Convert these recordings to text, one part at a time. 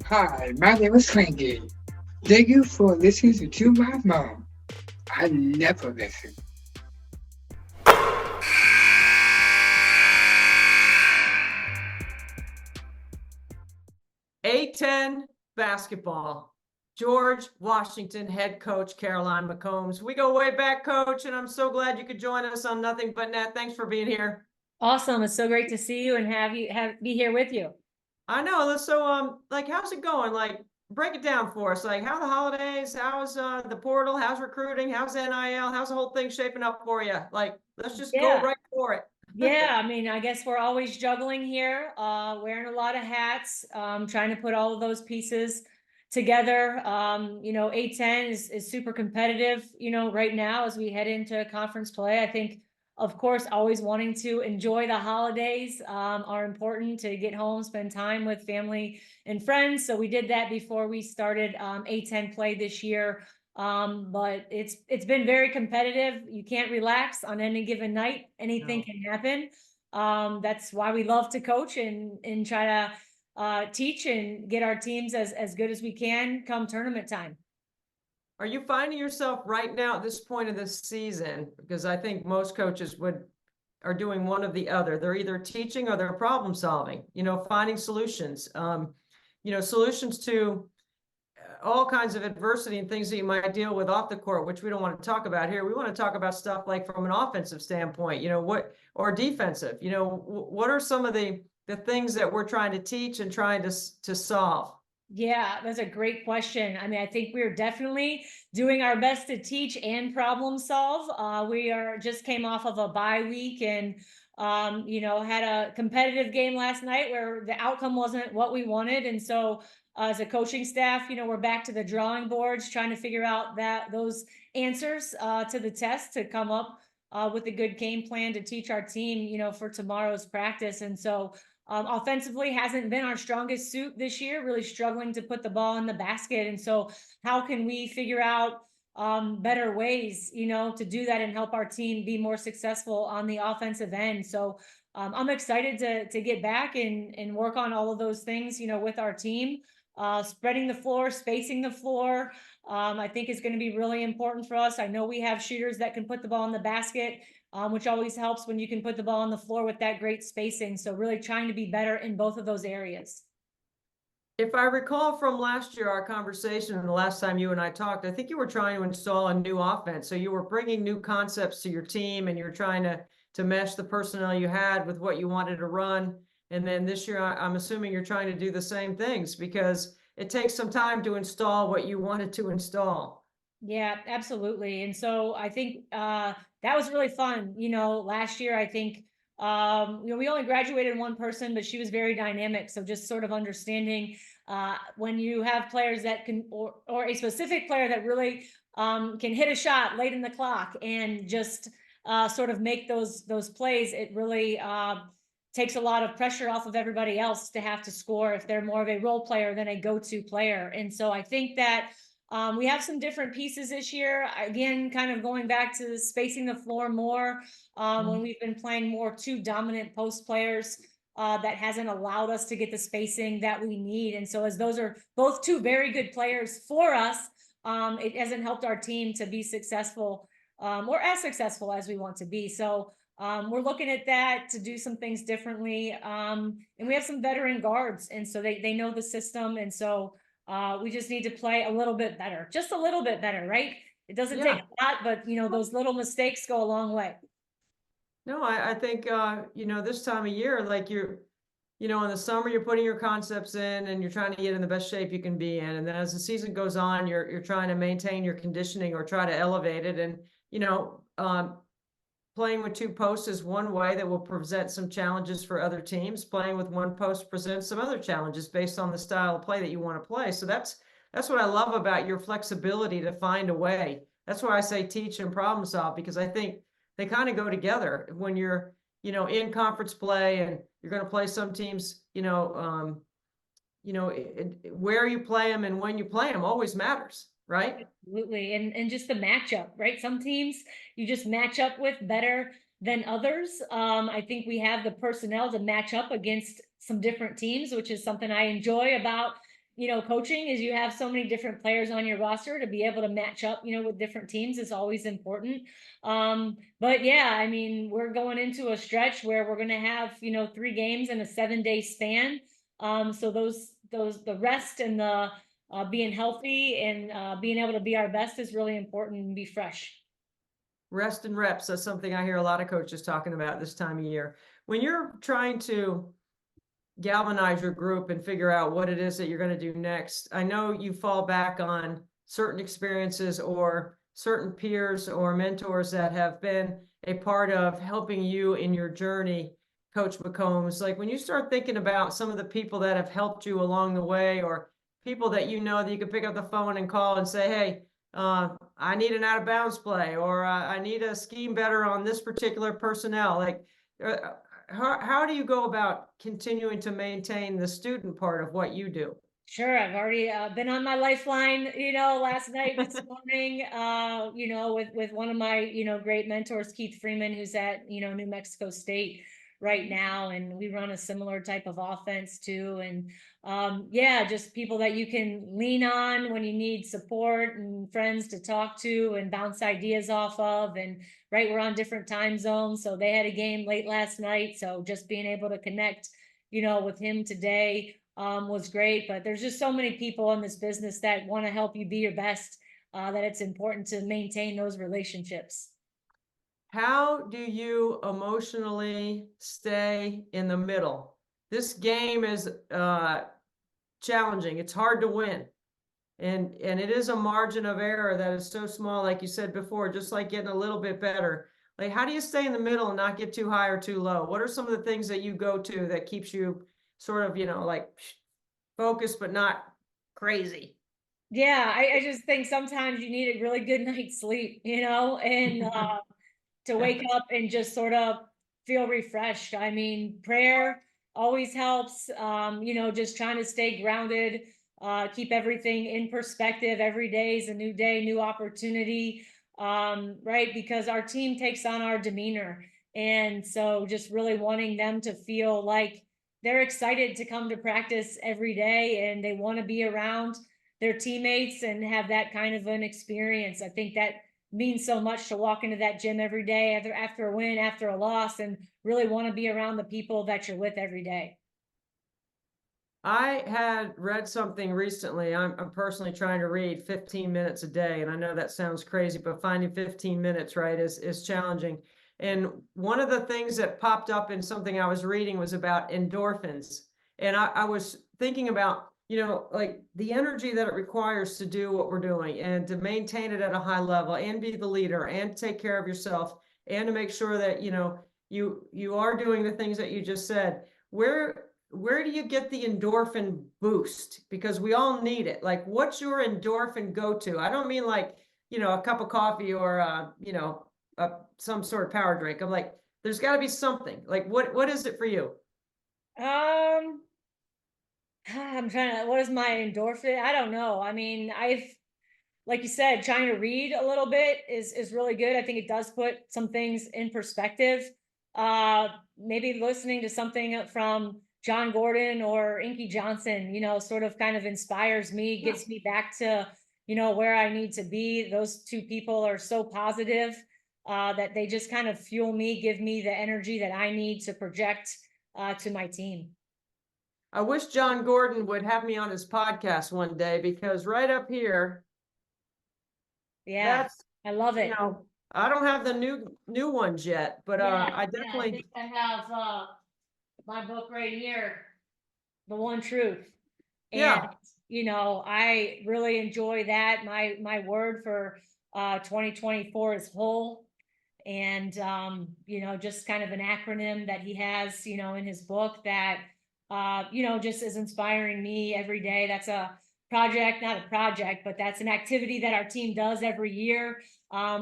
Hi, my name is Frankie. Thank you for listening to my mom. I never listen. A10 basketball. George Washington head coach Caroline McCombs. We go way back, coach, and I'm so glad you could join us on Nothing But Net. Thanks for being here. Awesome. It's so great to see you and have be here with you. I know. So how's it going? Like, break it down for us. Like, how are the holidays? How's the portal? How's recruiting? How's NIL? How's the whole thing shaping up for you? Like, let's just go Yeah. right for it. Yeah, I mean, I guess we're always juggling here, wearing a lot of hats, trying to put all of those pieces together. A10 is super competitive, right now as we head into conference play. I think, of course, always wanting to enjoy the holidays are important to get home, spend time with family and friends. So we did that before we started A10 play this year. But it's been very competitive. You can't relax on any given night. Anything No. can happen. That's why we love to coach and try to teach and get our teams as good as we can come tournament time. Are you finding yourself right now at this point of the season? Because I think most coaches are doing one of the other. They're either teaching or they're problem solving, finding solutions, solutions to all kinds of adversity and things that you might deal with off the court, which we don't want to talk about here. We want to talk about stuff like from an offensive standpoint, or defensive, what are some of the things that we're trying to teach and trying to solve? Yeah, that's a great question. I mean, I think we're definitely doing our best to teach and problem solve. We are just came off of a bye week and had a competitive game last night where the outcome wasn't what we wanted. And so as a coaching staff, we're back to the drawing boards trying to figure out those answers to the test to come up with a good game plan to teach our team, for tomorrow's practice. And so offensively hasn't been our strongest suit this year, really struggling to put the ball in the basket. And so how can we figure out better ways, to do that and help our team be more successful on the offensive end? So I'm excited to get back and work on all of those things, with our team. Spreading the floor, spacing the floor, I think is going to be really important for us. I know we have shooters that can put the ball in the basket, which always helps when you can put the ball on the floor with that great spacing. So really trying to be better in both of those areas. If I recall from last year, our conversation and the last time you and I talked, I think you were trying to install a new offense. So you were bringing new concepts to your team and you're trying to mesh the personnel you had with what you wanted to run. And then this year, I'm assuming you're trying to do the same things because it takes some time to install what you wanted to install. Yeah, absolutely. And so I think that was really fun. Last year I think we only graduated one person, but she was very dynamic. So just sort of understanding when you have players that can, or a specific player that really can hit a shot late in the clock and just sort of make those plays, it really takes a lot of pressure off of everybody else to have to score if they're more of a role player than a go-to player. And so I think that we have some different pieces this year. Again, kind of going back to spacing the floor more when we've been playing more two dominant post players. That hasn't allowed us to get the spacing that we need. And so as those are both two very good players for us, it hasn't helped our team to be successful or as successful as we want to be. So we're looking at that to do some things differently. And we have some veteran guards, and so they know the system. And so we just need to play a little bit better, just a little bit better, right? It doesn't take a lot, but those little mistakes go a long way. No, I think, this time of year, like in the summer, you're putting your concepts in and you're trying to get in the best shape you can be in. And then as the season goes on, you're trying to maintain your conditioning or try to elevate it. And, playing with two posts is one way that will present some challenges for other teams. Playing with one post presents some other challenges based on the style of play that you want to play. So that's what I love about your flexibility to find a way. That's why I say teach and problem solve, because I think they kind of go together when you're, in conference play and you're going to play some teams, where you play them and when you play them always matters, right? Absolutely. And just the matchup, right? Some teams you just match up with better than others. I think we have the personnel to match up against some different teams, which is something I enjoy about, coaching is you have so many different players on your roster to be able to match up, with different teams is always important. But yeah, I mean, we're going into a stretch where we're going to have, 3 games in a 7-day span. So the rest and the being healthy and being able to be our best is really important and be fresh. Rest and reps. That's something I hear a lot of coaches talking about this time of year. When you're trying to galvanize your group and figure out what it is that you're going to do next, I know you fall back on certain experiences or certain peers or mentors that have been a part of helping you in your journey, Coach McCombs. Like when you start thinking about some of the people that have helped you along the way, or people that you know that you can pick up the phone and call and say, hey, I need an out of bounds play, or I need a scheme better on this particular personnel. Like, how do you go about continuing to maintain the student part of what you do? Sure, I've already been on my lifeline, last night, this morning, with one of my, great mentors, Keith Freeman, who's at, New Mexico State right now. And we run a similar type of offense too. And yeah, just people that you can lean on when you need support and friends to talk to and bounce ideas off of. And right, we're on different time zones. So they had a game late last night. So just being able to connect, with him today was great. But there's just so many people in this business that want to help you be your best, that it's important to maintain those relationships. How do you emotionally stay in the middle? This game is challenging. It's hard to win. And it is a margin of error that is so small, like you said before, just like getting a little bit better. Like, how do you stay in the middle and not get too high or too low? What are some of the things that you go to that keeps you sort of, like focused, but not crazy? Yeah, I just think sometimes you need a really good night's sleep, and to wake up and just sort of feel refreshed. I mean, prayer always helps, just trying to stay grounded, keep everything in perspective. Every day is a new day, new opportunity, right? Because our team takes on our demeanor. And so just really wanting them to feel like they're excited to come to practice every day and they want to be around their teammates and have that kind of an experience. I think that means so much to walk into that gym every day after a win, after a loss, and really want to be around the people that you're with every day. I had read something recently. I'm personally trying to read 15 minutes a day, and I know that sounds crazy, but finding 15 minutes, right, is challenging. And one of the things that popped up in something I was reading was about endorphins. And I was thinking about, like the energy that it requires to do what we're doing and to maintain it at a high level and be the leader and take care of yourself and to make sure that, you are doing the things that you just said. Where do you get the endorphin boost? Because we all need it. Like, what's your endorphin go-to? I don't mean like, a cup of coffee or, some sort of power drink. I'm like, there's got to be something. Like, what is it for you? I'm trying to, what is my endorphin? I don't know. I mean, like you said, trying to read a little bit is really good. I think it does put some things in perspective. Maybe listening to something from John Gordon or Inky Johnson, sort of kind of inspires me, gets me back to, where I need to be. Those two people are so positive, that they just kind of fuel me, give me the energy that I need to project, to my team. I wish John Gordon would have me on his podcast one day, because right up here, yeah, I love it. I don't have the new ones yet, but I definitely I have my book right here, The One Truth. And I really enjoy that. My word for 2024 is whole. And just kind of an acronym that he has, in his book that just is inspiring me every day. That's a project, not a project, but that's an activity that our team does every year.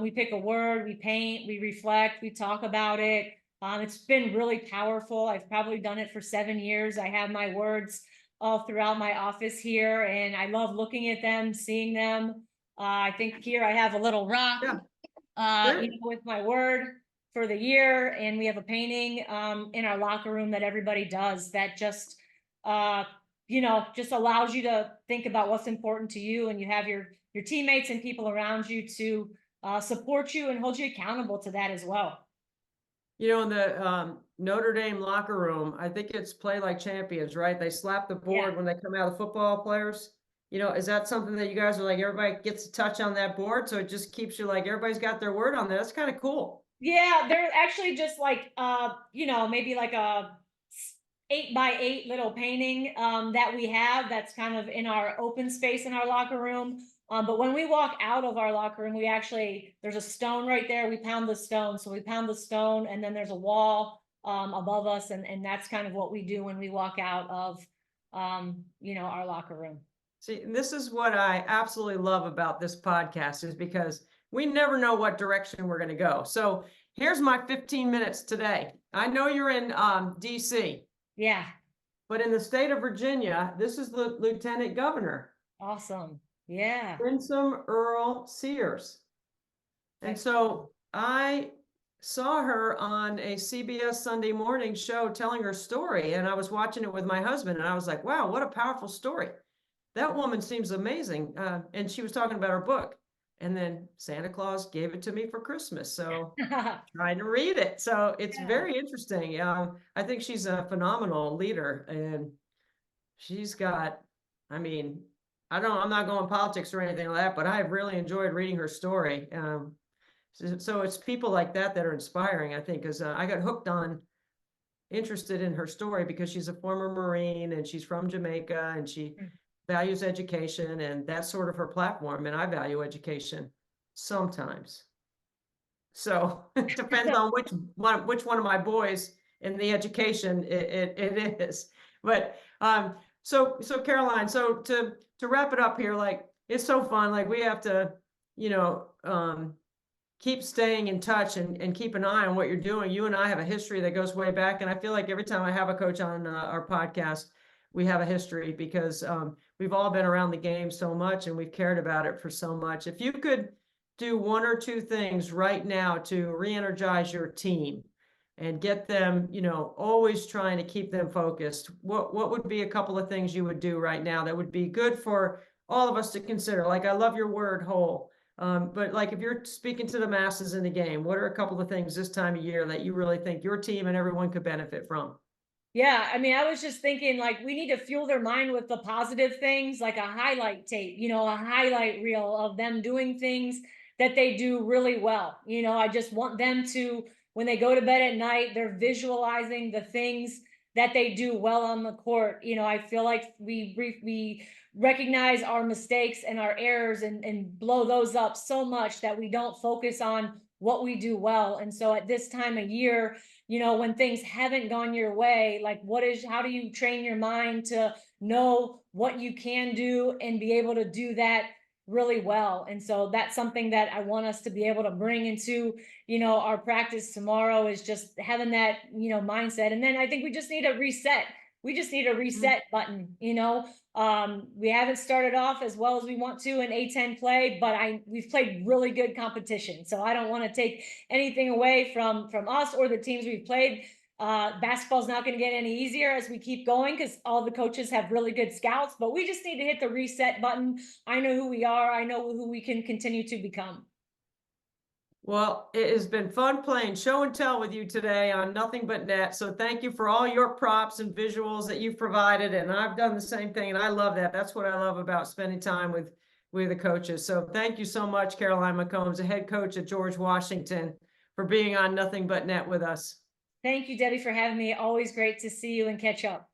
We pick a word, we paint, we reflect, we talk about it. It's been really powerful. I've probably done it for 7 years. I have my words all throughout my office here, and I love looking at them, seeing them. I think here I have a little rock, with my word for the year, and we have a painting in our locker room that everybody does that just just allows you to think about what's important to you, and you have your teammates and people around you to support you and hold you accountable to that as well. In the Notre Dame locker room, I think it's play like champions, right? They slap the board when they come out of football players. Is that something that you guys are like, everybody gets a touch on that board? So it just keeps you like, everybody's got their word on there. That's kind of cool. Yeah, they're actually just like, maybe like a 8x8 little painting that we have that's kind of in our open space in our locker room. But when we walk out of our locker room, there's a stone right there. We pound the stone. So we pound the stone, and then there's a wall above us. And that's kind of what we do when we walk out of, our locker room. See, and this is what I absolutely love about this podcast, is because we never know what direction we're going to go. So here's my 15 minutes today. I know you're in DC. Yeah. But in the state of Virginia, this is the Lieutenant Governor. Awesome. Yeah. Winsome Earl Sears. And so I saw her on a CBS Sunday morning show telling her story, and I was watching it with my husband, and I was like, wow, what a powerful story. That woman seems amazing. And she was talking about her book. And then Santa Claus gave it to me for Christmas. So trying to read it. So it's very interesting. I think she's a phenomenal leader, and she's got, I'm not going politics or anything like that, but I've really enjoyed reading her story. So it's people like that are inspiring, I think, because I got interested in her story because she's a former Marine, and she's from Jamaica, and she values education, and that's sort of her platform. And I value education sometimes. So it depends on which one of my boys in the education it is. But so Caroline, so to wrap it up here, like, it's so fun. Like, we have to, keep staying in touch and keep an eye on what you're doing. You and I have a history that goes way back, and I feel like every time I have a coach on our podcast, we have a history, because we've all been around the game so much, and we've cared about it for so much. If you could do one or two things right now to re-energize your team and get them, always trying to keep them focused, what would be a couple of things you would do right now that would be good for all of us to consider? Like, I love your word, whole. But like, if you're speaking to the masses in the game, what are a couple of things this time of year that you really think your team and everyone could benefit from? Yeah, I was just thinking, like, we need to fuel their mind with the positive things, like a highlight tape, a highlight reel of them doing things that they do really well. I just want them to, when they go to bed at night, they're visualizing the things that they do well on the court. I feel like we recognize our mistakes and our errors and blow those up so much that we don't focus on what we do well. And so at this time of year, when things haven't gone your way, like, how do you train your mind to know what you can do and be able to do that really well? And so that's something that I want us to be able to bring into, our practice tomorrow, is just having that, mindset. And then I think we just need a reset. We just need a reset button. We haven't started off as well as we want to in A10 play, but we've played really good competition. So I don't want to take anything away from us or the teams we've played. Basketball's not going to get any easier as we keep going, because all the coaches have really good scouts, but we just need to hit the reset button. I know who we are. I know who we can continue to become. Well, it has been fun playing show and tell with you today on Nothing But Net. So thank you for all your props and visuals that you've provided. And I've done the same thing, and I love that. That's what I love about spending time with the coaches. So thank you so much, Caroline McCombs, the head coach at George Washington, for being on Nothing But Net with us. Thank you, Debbie, for having me. Always great to see you and catch up.